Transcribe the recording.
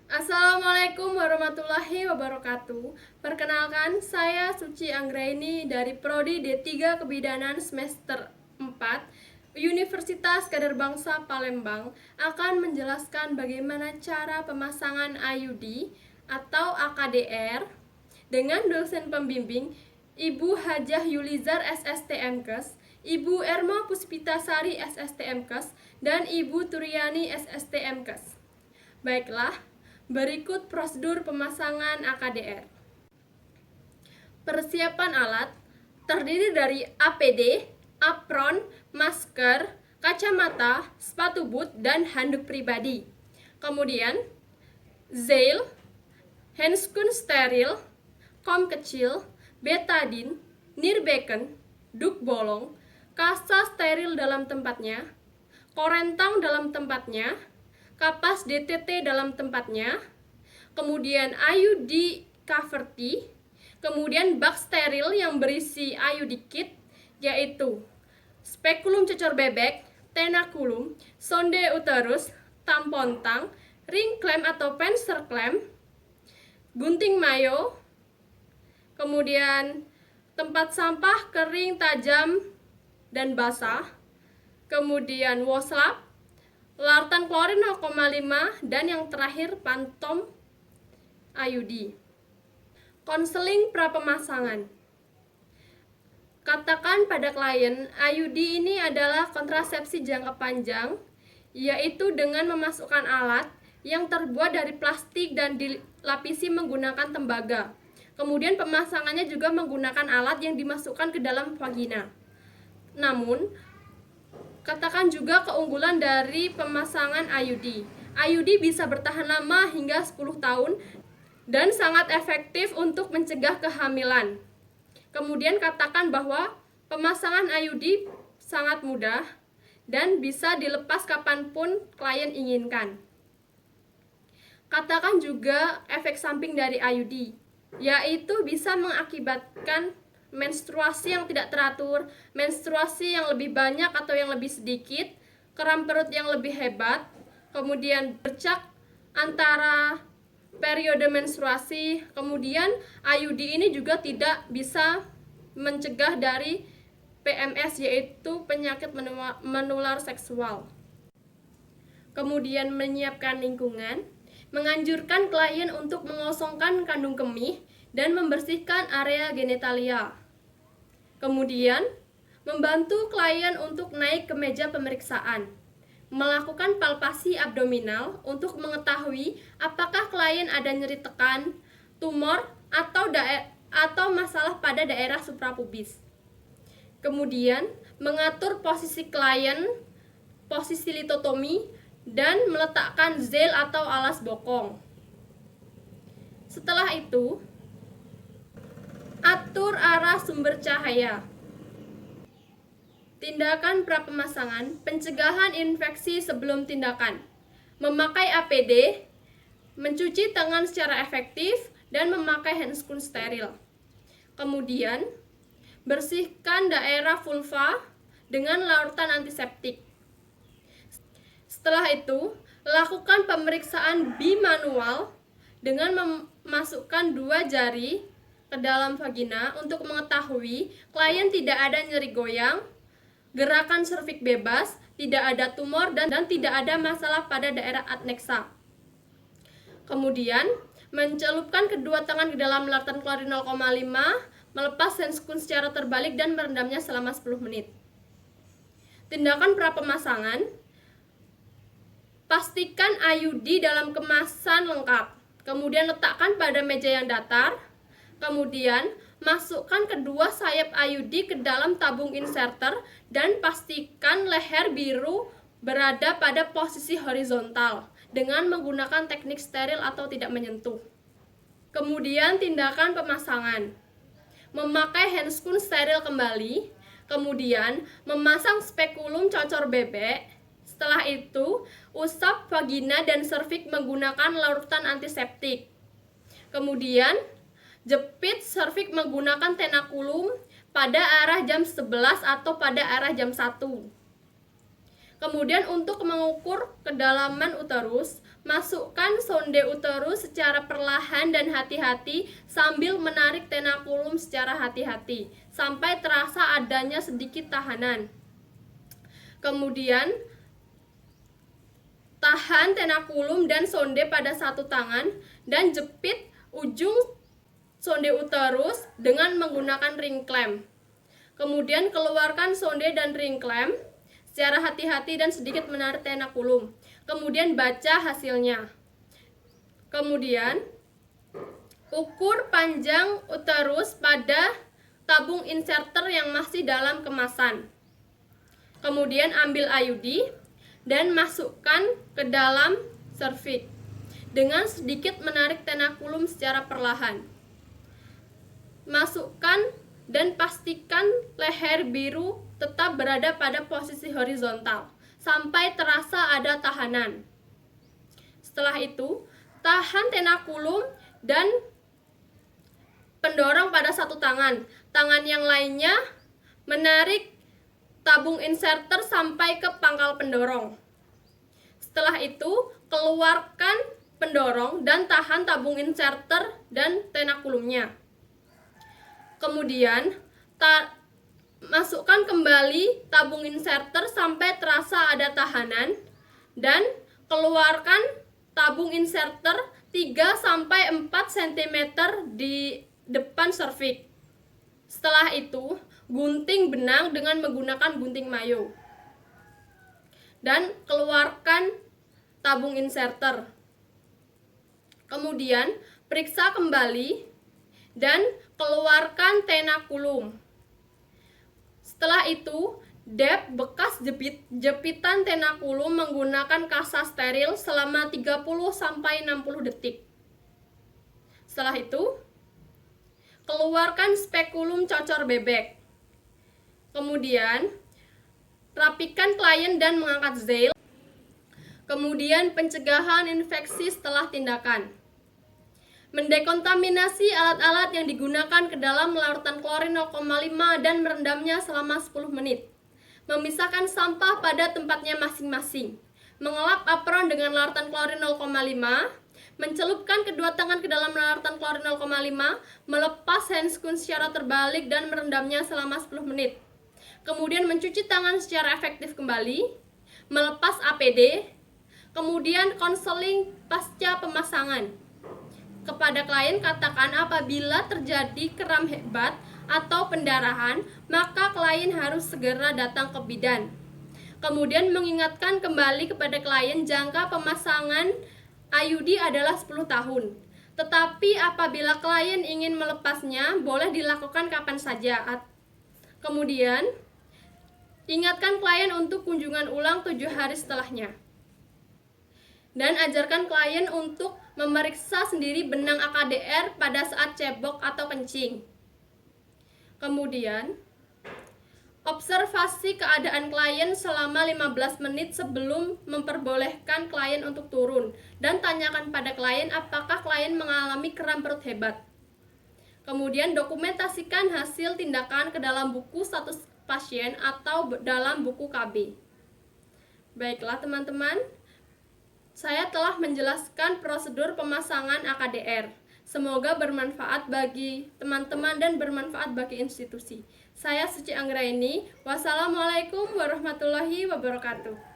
Assalamualaikum warahmatullahi wabarakatuh. Perkenalkan, saya Suci Anggraini dari Prodi D3 Kebidanan semester 4 Universitas Kader Bangsa Palembang akan menjelaskan bagaimana cara pemasangan IUD atau AKDR dengan dosen pembimbing Ibu Hajah Yulizar SSTMKes, Ibu Erma Puspitasari SSTMKes, dan Ibu Turyani SSTMKes. Baiklah, berikut prosedur pemasangan AKDR. Persiapan alat terdiri dari APD, apron, masker, kacamata, sepatu boot, dan handuk pribadi. Kemudian, Zeil, handscoon steril, kom kecil, betadine, nirbeken, duk bolong, kasa steril dalam tempatnya, korentang dalam tempatnya, kapas DTT dalam tempatnya, kemudian IUD Coverty, kemudian bak steril yang berisi IUD kit, yaitu spekulum cocor bebek, tenakulum, sonde uterus, tampon tang, ring clamp atau Panzer clamp, gunting mayo, kemudian tempat sampah kering, tajam, dan basah, kemudian woslap, larutan klorin 0,5, dan yang terakhir pantom IUD. Konseling pra-pemasangan. Katakan pada klien, IUD ini adalah kontrasepsi jangka panjang, yaitu dengan memasukkan alat yang terbuat dari plastik dan dilapisi menggunakan tembaga. Kemudian pemasangannya juga menggunakan alat yang dimasukkan ke dalam vagina. Namun, katakan juga keunggulan dari pemasangan IUD. IUD bisa bertahan lama hingga 10 tahun dan sangat efektif untuk mencegah kehamilan. Kemudian katakan bahwa pemasangan IUD sangat mudah dan bisa dilepas kapanpun klien inginkan. Katakan juga efek samping dari IUD, yaitu bisa mengakibatkan menstruasi yang tidak teratur, menstruasi yang lebih banyak atau yang lebih sedikit, kram perut yang lebih hebat, kemudian bercak antara periode menstruasi, kemudian IUD ini juga tidak bisa mencegah dari PMS, yaitu penyakit menular seksual. Kemudian menyiapkan lingkungan, menganjurkan klien untuk mengosongkan kandung kemih dan membersihkan area genitalia. Kemudian, membantu klien untuk naik ke meja pemeriksaan, melakukan palpasi abdominal untuk mengetahui apakah klien ada nyeri tekan, tumor, atau masalah pada daerah suprapubis. Kemudian, mengatur posisi klien, posisi litotomi, dan meletakkan zeil atau alas bokong. Setelah itu, atur arah sumber cahaya. Tindakan pra-pemasangan, pencegahan infeksi sebelum tindakan. Memakai APD, mencuci tangan secara efektif, dan memakai handscoon steril. Kemudian, bersihkan daerah vulva dengan larutan antiseptik. Setelah itu, lakukan pemeriksaan bimanual dengan memasukkan 2 jari ke dalam vagina untuk mengetahui klien tidak ada nyeri goyang, gerakan serviks bebas, tidak ada tumor, dan tidak ada masalah pada daerah adnexa. Kemudian, mencelupkan kedua tangan ke dalam larutan klorin 0,5, melepas handscoon secara terbalik dan merendamnya selama 10 menit. Tindakan pra-pemasangan, pastikan IUD dalam kemasan lengkap. Kemudian letakkan pada meja yang datar. Kemudian, masukkan kedua sayap IUD ke dalam tabung inserter dan pastikan leher biru berada pada posisi horizontal dengan menggunakan teknik steril atau tidak menyentuh. Kemudian tindakan pemasangan, memakai handscoon steril kembali, kemudian memasang spekulum cocor bebek. Setelah itu, usap vagina dan serviks menggunakan larutan antiseptik. Kemudian, jepit serviks menggunakan tenakulum pada arah jam 11 atau pada arah jam 1. Kemudian untuk mengukur kedalaman uterus, Masukkan sonde uterus secara perlahan dan hati-hati sambil menarik tenakulum secara hati-hati sampai terasa adanya sedikit tahanan. Kemudian tahan tenakulum dan sonde pada satu tangan dan jepit ujung sonde uterus dengan menggunakan ring clamp. Kemudian keluarkan sonde dan ring clamp secara hati-hati dan sedikit menarik tenakulum. Kemudian baca hasilnya. Kemudian ukur panjang uterus pada tabung inserter yang masih dalam kemasan. Kemudian ambil IUD dan masukkan ke dalam serviks dengan sedikit menarik tenakulum secara perlahan. Masukkan dan pastikan leher biru tetap berada pada posisi horizontal sampai terasa ada tahanan. Setelah itu, tahan tenakulum dan pendorong pada satu tangan. Tangan yang lainnya menarik tabung inserter sampai ke pangkal pendorong. Setelah itu, keluarkan pendorong dan tahan tabung inserter dan tenakulumnya. Kemudian, masukkan kembali tabung inserter sampai terasa ada tahanan dan keluarkan tabung inserter 3-4 cm di depan serviks. Setelah itu, gunting benang dengan menggunakan gunting mayo dan keluarkan tabung inserter. Kemudian, periksa kembali dan keluarkan tenakulum. Setelah itu, dep bekas jepitan tenakulum menggunakan kasa steril selama 30-60 detik. Setelah itu, keluarkan spekulum cocor bebek. Kemudian, rapikan klien dan mengangkat zel. Kemudian, pencegahan infeksi setelah tindakan. Mendekontaminasi alat-alat yang digunakan ke dalam larutan klorin 0,5 dan merendamnya selama 10 menit. Memisahkan sampah pada tempatnya masing-masing. Mengelap apron dengan larutan klorin 0,5. Mencelupkan kedua tangan ke dalam larutan klorin 0,5. Melepas handscoon secara terbalik dan merendamnya selama 10 menit. Kemudian mencuci tangan secara efektif kembali. Melepas APD. Kemudian konseling pasca pemasangan. Kepada klien katakan apabila terjadi kram hebat atau pendarahan, maka klien harus segera datang ke bidan. Kemudian mengingatkan kembali kepada klien jangka pemasangan IUD adalah 10 tahun. Tetapi apabila klien ingin melepasnya, boleh dilakukan kapan saja. Kemudian, ingatkan klien untuk kunjungan ulang 7 hari setelahnya. Dan ajarkan klien untuk memeriksa sendiri benang AKDR pada saat cebok atau kencing. Kemudian, observasi keadaan klien selama 15 menit sebelum memperbolehkan klien untuk turun dan tanyakan pada klien apakah klien mengalami kram perut hebat. Kemudian dokumentasikan hasil tindakan ke dalam buku status pasien atau dalam buku KB. Baiklah teman-teman, saya telah menjelaskan prosedur pemasangan AKDR. Semoga bermanfaat bagi teman-teman dan bermanfaat bagi institusi. Saya Suci Anggraini. Wassalamualaikum warahmatullahi wabarakatuh.